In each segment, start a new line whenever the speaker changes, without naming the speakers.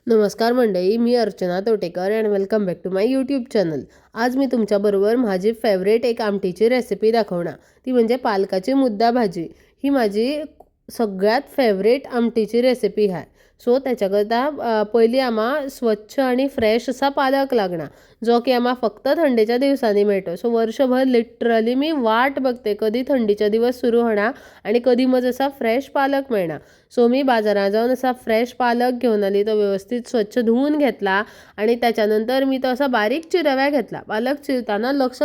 नमस्कार मंडळी, मी Archana Totekar and welcome back to my YouTube channel. आज मी तुमच्याबरोबर माझी फेवरेट एक आमटीची रेसिपी दाखवणार, ती म्हणजे पालकाची मुद्दा भाजी। ही माझी सगळ्यात फेवरेट आमटीची रेसिपी आहे। सो त्याच्याकरता पहिली आम्हा स्वच्छ आणि फ्रेश असा पालक लागणार, जो की आम्हा फक्त थंडीच्या दिवसांनी मिळतो। सो वर्षभर लिटरली मी वाट बघते कधी थंडीचे दिवस सुरू होणार आणि कधी मग असा फ्रेश पालक मिळणार। सो मी बाजारात जाऊन असा फ्रेश पालक घेऊन आली, तो व्यवस्थित स्वच्छ धुवून घेतला आणि त्याच्यानंतर मी तो असा बारीक चिरव्या घेतला। पालक चिरताना लक्ष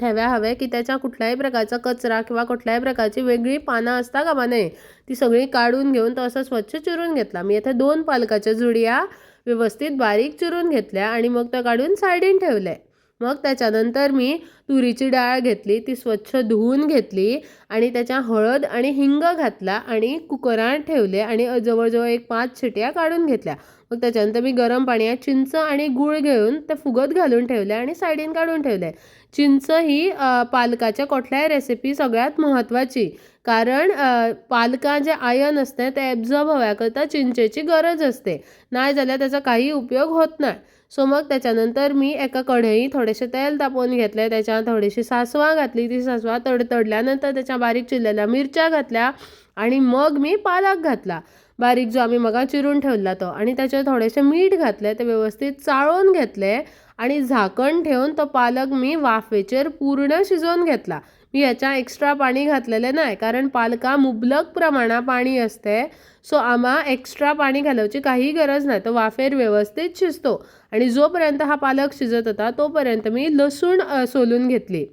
ठेवा हवे की त्याच्या कुठल्याही प्रकारचा कचरा किंवा कुठल्याही प्रकारची वेगळी पानं असता कामा नये, ती सगळी काढून घेऊन तो असा स्वच्छ चिरून घेतला। मी इथे 2 पालकाच्या जुड्या व्यवस्थित बारीक चिरून घेतल्या आणि मग त्या काढून साईडीन ठेवले। मग त्याच्यानंतर मी तुरीची डाळ घेतली, ती स्वच्छ धुवून घेतली आणि त्याच्या हळद आणि हिंग घातला आणि कुकरात ठेवले आणि जवळजवळ एक 5 शिट्या काढून घेतल्या। मग त्याच्यानंतर मी गरम पाण्यात चिंच आणि गूळ घेऊन ते फुगत घालून ठेवले आणि साईडीन काढून ठेवले। चिंच ही पालकाच्या कुठल्याही रेसिपी सगळ्यात महत्त्वाची, कारण पालका जे आयर्न असते ते ॲब्झॉर्ब होण्याकरता चिंचेची गरज असते, नाही झाल्यास त्याचा काही उपयोग होत नाही। सो मग त्याच्यानंतर मी एका कढईत थोडेसे तेल तापवून घेतले, त्याच्यात थोडीशी सासवा घातली, ती सासवा तडतडल्यानंतर त्याच्या बारीक चिरलेल्या मिरच्या घातल्या आणि मग मी पालक घातला बारीक, जो आम्ही मगा चिरून ठेवला तो, आणि त्याच्यात थोडेसे मीठ घातले, ते व्यवस्थित चाळून घेतले आणि झाकण ठेवून तो पालक मी वाफेचेर पूर्ण शिजवून घेतला। मी याच्या एक्स्ट्रा पाणी घातलेले नाही, कारण पालका मुबलक प्रमाणात पाणी असते। सो आम्हा एक्स्ट्रा पाणी घालायची काही गरज नाही, तो वाफेर व्यवस्थित शिजतो। आणि जोपर्यंत हा पालक शिजत होता तोपर्यंत मी लसूण सोलून घेतली।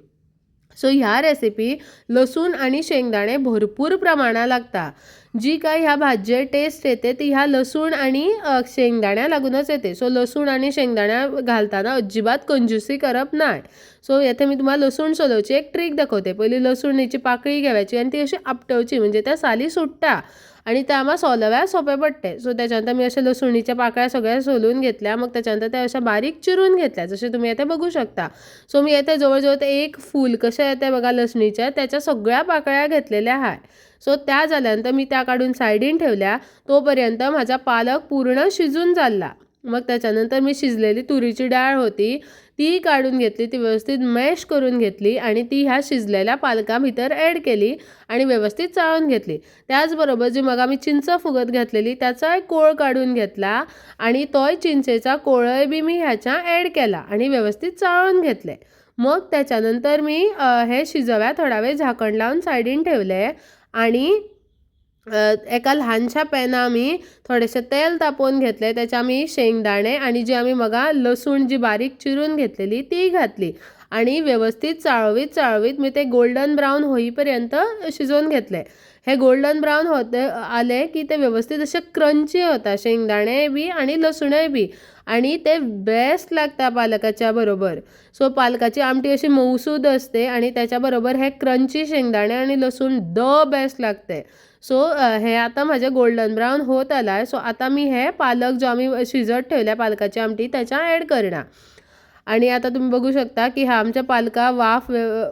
सो ह्या रेसिपी लसूण आणि शेंगदाणे भरपूर प्रमाणात लागतात। जी काय ह्या भाज्ये टेस्ट येते ती ह्या लसूण आणि शेंगदाण्या लागूनच येते। सो लसूण आणि शेंगदाण्या घालताना अजिबात कंजूसी करप नाही। सो येथे मी तुम्हाला लसूण सोलवची एक ट्रिक दाखवते। पहिली लसूणीची पाकळी घ्यायची आणि ती अशी आपटवची, म्हणजे त्या साली सुट्टा आणि त्या आम्हा सोलव्या सोपे पडते। सो त्याच्यानंतर मी अशा लसूणीच्या पाकळ्या सगळ्या सोलून घेतल्या, मग त्याच्यानंतर त्या अशा बारीक चिरून घेतल्या, जसे तुम्ही येथे बघू शकता। सो मी येथे जवळजवळ ते एक फूल कशा येते बघा लसणीच्या, त्याच्या सगळ्या पाकळ्या घेतलेल्या आहे। सो त्या झाल्यानंतर मी त्या काढून साईडीन ठेवल्या, तोपर्यंत माझा पालक पूर्ण शिजून झाला। मग त्याच्यानंतर मी शिजलेली तुरीची डाळ होती ती काढून घेतली, ती व्यवस्थित मॅश करून घेतली आणि ती ह्या शिजलेल्या पालकाभितर ॲड केली आणि व्यवस्थित चाळून घेतली। त्याचबरोबर जी मग आम्ही चिंच फुगत घातलेली त्याचा एक कोळ काढून घेतला आणि तोय चिंचेचा कोळय बी मी ह्याच्या ॲड केला आणि व्यवस्थित चाळून घेतले। मग त्याच्यानंतर मी हे शिजव्या थोडा वेळ झाकण लावून साईडीन ठेवले आणि एका लहानशा पॅना आम्ही थोडेसे तेल तापवून घेतले, त्याच्या आम्ही शेंगदाणे आणि जी आम्ही मगा लसूण जी बारीक चिरून घेतलेली ती घातली आणि व्यवस्थित चाळवीत मी ते गोल्डन ब्राऊन होईपर्यंत शिजवून घेतले। हे गोल्डन ब्राऊन होते आले की ते व्यवस्थित असे क्रंची होतात, शेंगदाणे बी आणि लसूण बी, आणि ते बेस्ट लागतात पालकाच्या बरोबर। सो पालकाची आमटी अशी मऊसूद असते आणि त्याच्याबरोबर हे क्रंची शेंगदाणे आणि लसूण बेस्ट लागते। सो हे आता माझे गोल्डन ब्राऊन होत आला। सो आता मी हे पालक जो आम्ही शिजत ठेवल्या पालकाची आमटी त्याच्या ॲड करणार आणि आता तुम्ही बघू शकता की हा आमच्या पालका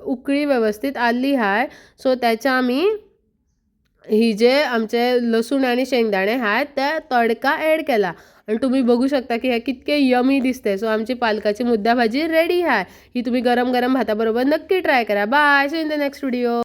उकळी व्यवस्थित आली आहे। सो त्याच्या आम्ही ही जे आमचे लसूण आणि शेंगदाणे आहेत त्या तडका ॲड केला आणि तुम्ही बघू शकता की हे कितके यमी दिसते। सो आमची पालकाची मुद्दा भाजी रेडी आहे। ही तुम्ही गरम गरम भाताबरोबर नक्की ट्राय करा। Bye, see you in the next video.